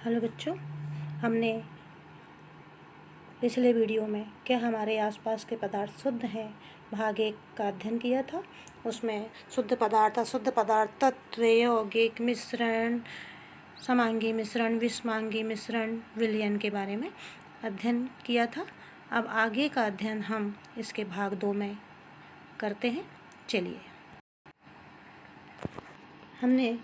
Hello बच्चों, हमने पिछले वीडियो में क्या हमारे आसपास के पदार्थ शुद्ध हैं भाग 1 का अध्ययन किया था। उसमें शुद्ध पदार्थ, अशुद्ध पदार्थ, तत्व, यौगिक मिश्रण, समांगी मिश्रण, विषमांगी मिश्रण, विलयन के बारे में अध्ययन किया था। अब आगे का अध्ययन हम इसके भाग 2 में करते हैं। चलिए, हमने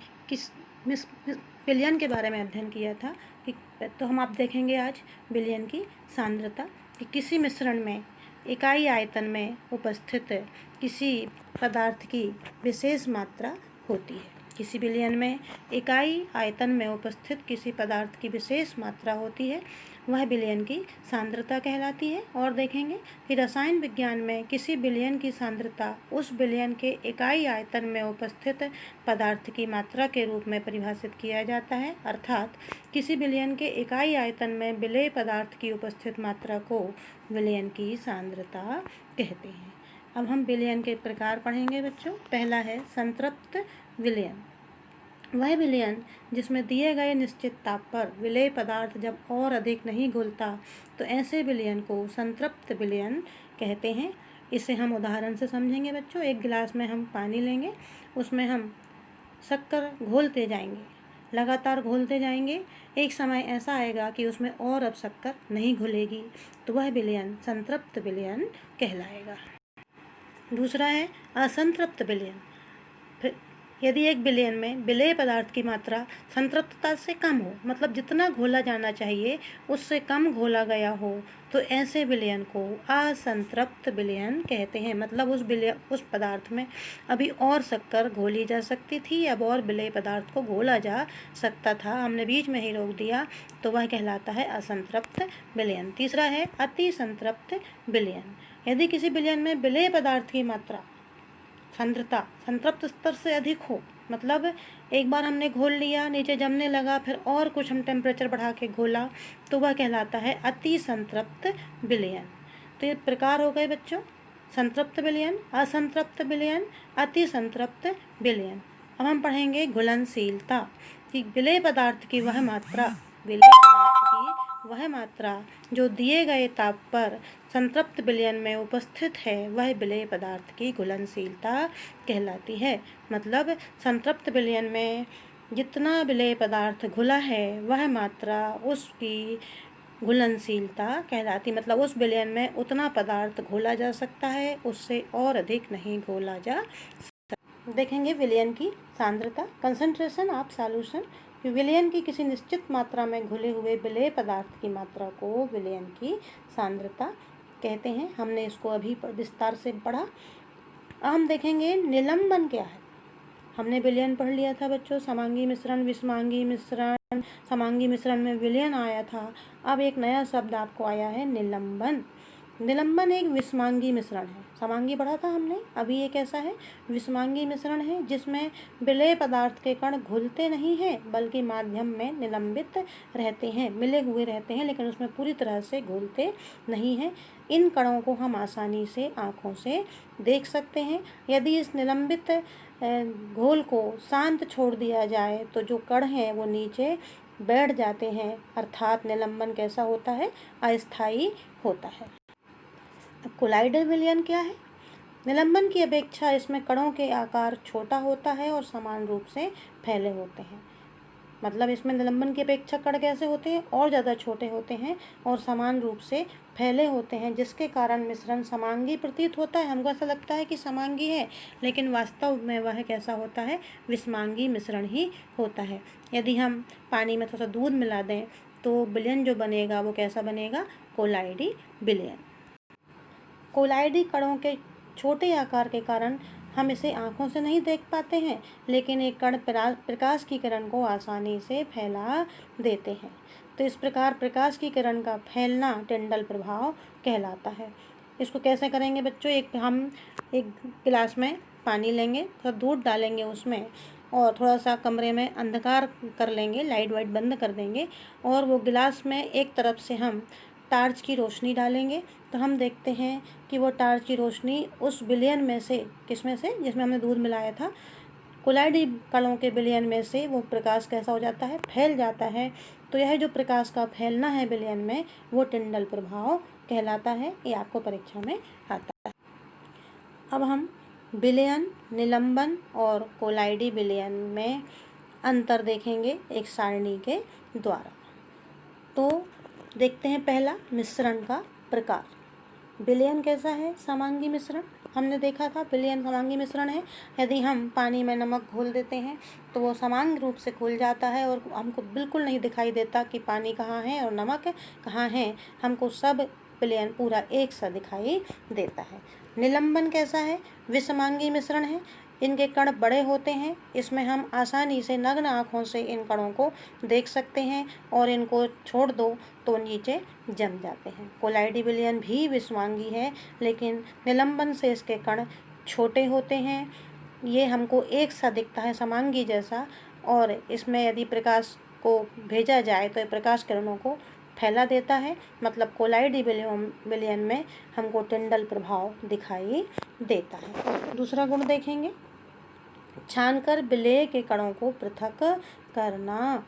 विलयन के बारे में अध्ययन किया था कि तो हम आप देखेंगे आज विलयन की सांद्रता कि किसी मिश्रण में इकाई आयतन में उपस्थित किसी पदार्थ की विशेष मात्रा होती है। किसी विलयन में इकाई आयतन में उपस्थित किसी पदार्थ की विशेष मात्रा होती है, वह विलयन की सांद्रता कहलाती है। और देखेंगे कि रसायन विज्ञान में किसी विलयन की सांद्रता उस विलयन के इकाई आयतन में उपस्थित पदार्थ की मात्रा के रूप में परिभाषित किया जाता है। अर्थात किसी विलयन के इकाई आयतन में विलेय पदार्थ की उपस्थित मात्रा को विलयन की सांद्रता कहते हैं। अब हम विलयन के प्रकार पढ़ेंगे बच्चों। पहला है संतृप्त विलयन। वह विलयन जिसमें दिए गए निश्चित ताप पर विलेय पदार्थ जब और अधिक नहीं घुलता तो ऐसे विलयन को संतृप्त विलयन कहते हैं। इसे हम उदाहरण से समझेंगे बच्चों। एक गिलास में हम पानी लेंगे, उसमें हम शक्कर घोलते जाएंगे, लगातार घोलते जाएंगे। एक समय ऐसा आएगा कि उसमें और अब शक्कर नहीं घुलेगी, तो वह विलयन संतृप्त विलयन कहलाएगा। दूसरा है असंतृप्त विलयन। यदि एक विलयन में विलेय पदार्थ की मात्रा संतृप्तता से कम हो, मतलब जितना घोला जाना चाहिए उससे कम घोला गया हो, तो ऐसे विलयन को असंतृप्त विलयन कहते हैं। मतलब उस पदार्थ में अभी और शक्कर घोली जा सकती थी, अब और विलेय पदार्थ को घोला जा सकता था, हमने बीच में ही रोक दिया, तो वह कहलाता है असंतृप्त विलयन। तीसरा है अति संतृप्त विलयन। यदि किसी विलयन में विलेय पदार्थ की मात्रा सांद्रता संतृप्त स्तर से अधिक हो, मतलब एक बार हमने घोल लिया, नीचे जमने लगा, फिर और कुछ हम टेम्परेचर बढ़ा के घोला, तो वह कहलाता है अति संतृप्त विलयन। तो ये प्रकार हो गए बच्चों, संतृप्त विलयन, असंतृप्त विलयन, अति संतृप्त विलयन। अब हम पढ़ेंगे घुलनशीलता कि विलेय पदार्थ की वह मात्रा जो दिए गए ताप पर संतृप्त विलयन में उपस्थित है, वह विलेय पदार्थ की घुलनशीलता कहलाती है। मतलब संतृप्त विलयन में जितना विलेय पदार्थ घुला है वह मात्रा उसकी घुलनशीलता कहलाती। मतलब उस विलयन में उतना पदार्थ घोला जा सकता है, उससे और अधिक नहीं घोला जा सकता। देखेंगे विलयन की सांद्रता, कंसंट्रेशन ऑफ सॉल्यूशन। विलयन की किसी निश्चित मात्रा में घुले हुए विलेय पदार्थ की मात्रा को विलयन की सांद्रता कहते हैं। हमने इसको अभी विस्तार से पढ़ा। अब हम देखेंगे निलंबन क्या है। हमने विलयन पढ़ लिया था बच्चों, समांगी मिश्रण, विषमांगी मिश्रण। समांगी मिश्रण में विलयन आया था। अब एक नया शब्द आपको आया है निलंबन। निलंबन एक विषमांगी मिश्रण है। समांगी पढ़ा था हमने, अभी एक ऐसा है विषमांगी मिश्रण है जिसमें विलेय पदार्थ के कण घुलते नहीं हैं बल्कि माध्यम में निलंबित रहते हैं, मिले हुए रहते हैं, लेकिन उसमें पूरी तरह से घुलते नहीं हैं। इन कणों को हम आसानी से आँखों से देख सकते हैं। यदि इस निलंबित घोल को शांत छोड़ दिया जाए तो जो कण हैं वो नीचे बैठ जाते हैं, अर्थात निलंबन कैसा होता है, अस्थायी होता है। अब कोलाइडल विलयन क्या है। निलंबन की अपेक्षा इसमें कणों के आकार छोटा होता है और समान रूप से फैले होते हैं। मतलब इसमें निलंबन की अपेक्षा कण कैसे होते हैं, और ज़्यादा छोटे होते हैं और समान रूप से फैले होते हैं, जिसके कारण मिश्रण समांगी प्रतीत होता है। हमको ऐसा लगता है कि समांगी है, लेकिन वास्तव में वह कैसा होता है, विषमांगी मिश्रण ही होता है। यदि हम पानी में थोड़ा सा दूध मिला दें तो विलयन जो बनेगा वो कैसा बनेगा, कोलाइडी विलयन। कोलाइडी कणों के छोटे आकार के कारण हम इसे आँखों से नहीं देख पाते हैं, लेकिन एक कण प्रकाश की किरण को आसानी से फैला देते हैं। तो इस प्रकार प्रकाश की किरण का फैलना टिंडल प्रभाव कहलाता है। इसको कैसे करेंगे बच्चों, हम एक गिलास में पानी लेंगे, थोड़ा दूध डालेंगे उसमें, और थोड़ा सा कमरे में अंधकार कर लेंगे, लाइट वाइट बंद कर देंगे, और वो गिलास में एक तरफ से हम टार्च की रोशनी डालेंगे, तो हम देखते हैं कि वो टार्च की रोशनी उस विलयन में से, किसमें से, जिसमें हमने दूध मिलाया था, कोलाइडी कणों के विलयन में से वो प्रकाश कैसा हो जाता है, फैल जाता है। तो यह जो प्रकाश का फैलना है विलयन में, वो टिंडल प्रभाव कहलाता है। ये आपको परीक्षा में आता है। अब हम विलयन, निलंबन और कोलाइडी विलयन में अंतर देखेंगे एक सारणी के द्वारा। तो देखते हैं पहला, मिश्रण का प्रकार। विलयन कैसा है, समांगी मिश्रण। हमने देखा था विलयन समांगी मिश्रण है। यदि हम पानी में नमक घोल देते हैं तो वो समांग रूप से घुल जाता है और हमको बिल्कुल नहीं दिखाई देता कि पानी कहाँ है और नमक कहाँ है। हमको सब विलयन पूरा एक सा दिखाई देता है। निलंबन कैसा है, विषमांगी मिश्रण है। इनके कण बड़े होते हैं। इसमें हम आसानी से नग्न आँखों से इन कणों को देख सकते हैं और इनको छोड़ दो तो नीचे जम जाते हैं। कोलाइडी विलयन भी विषमांगी है, लेकिन निलंबन से इसके कण छोटे होते हैं। ये हमको एक सा दिखता है समांगी जैसा, और इसमें यदि प्रकाश को भेजा जाए तो प्रकाश किरणों को फैला देता है। मतलब कोलाइडी विलयन में हमको टिंडल प्रभाव दिखाई देता है। दूसरा गुण देखेंगे, छानकर विलेय के कणों को पृथक करना।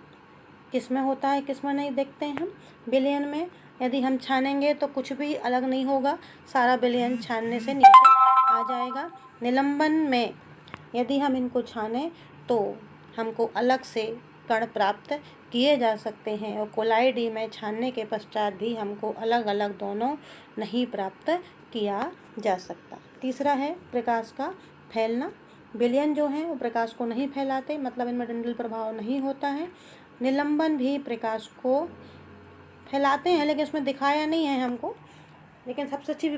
किसमें होता है, किसमें नहीं, देखते हैं हम। विलयन में यदि हम छानेंगे तो कुछ भी अलग नहीं होगा, सारा विलयन छानने से नीचे आ जाएगा। निलंबन में यदि हम इनको छानें तो हमको अलग से कण प्राप्त किए जा सकते हैं, और कोलाइडी में छानने के पश्चात भी हमको अलग अलग दोनों नहीं प्राप्त किया जा सकता। तीसरा है प्रकाश का फैलना। विलयन जो है वो प्रकाश को नहीं फैलाते, मतलब इनमें टिंडल प्रभाव नहीं होता है। निलंबन भी प्रकाश को फैलाते हैं, लेकिन इसमें दिखाया नहीं है हमको। लेकिन सबसे अच्छी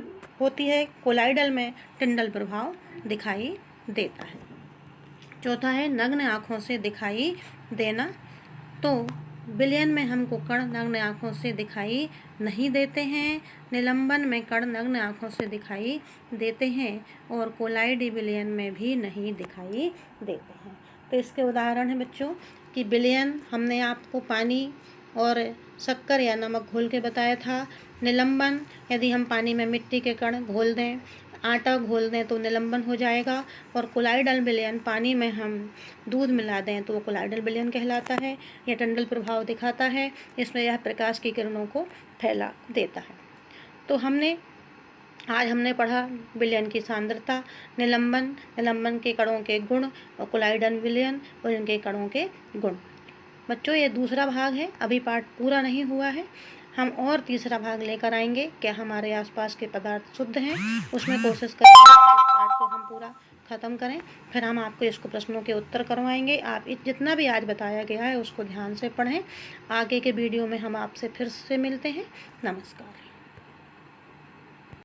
होती है कोलाइडल में टिंडल प्रभाव दिखाई देता है। चौथा है नग्न आँखों से दिखाई देना। तो विलयन में हमको कण नग्न आँखों से दिखाई नहीं देते हैं, निलंबन में कण नग्न आँखों से दिखाई देते हैं, और कोलाइडी विलयन में भी नहीं दिखाई देते हैं। तो इसके उदाहरण हैं बच्चों कि विलयन हमने आपको पानी और शक्कर या नमक घोल के बताया था। निलंबन यदि हम पानी में मिट्टी के कण घोल दें, आटा घोल दें तो निलंबन हो जाएगा। और कोलाइडल विलयन पानी में हम दूध मिला दें तो वो कोलाइडल विलयन कहलाता है। यह टिंडल प्रभाव दिखाता है, इसमें यह प्रकाश की किरणों को फैला देता है। तो आज हमने पढ़ा विलयन की सांद्रता, निलंबन के कणों के गुण, और कोलाइडल विलयन और इनके कणों के गुण। बच्चों ये दूसरा भाग है, अभी पाठ पूरा नहीं हुआ है। हम और तीसरा भाग लेकर आएंगे, क्या हमारे आसपास के पदार्थ शुद्ध हैं, उसमें कोशिश करेंगे इस पाठ को हम पूरा ख़त्म करें। फिर हम आपको इसको प्रश्नों के उत्तर करवाएंगे। आप जितना भी आज बताया गया है उसको ध्यान से पढ़ें। आगे के वीडियो में हम आपसे फिर से मिलते हैं। नमस्कार।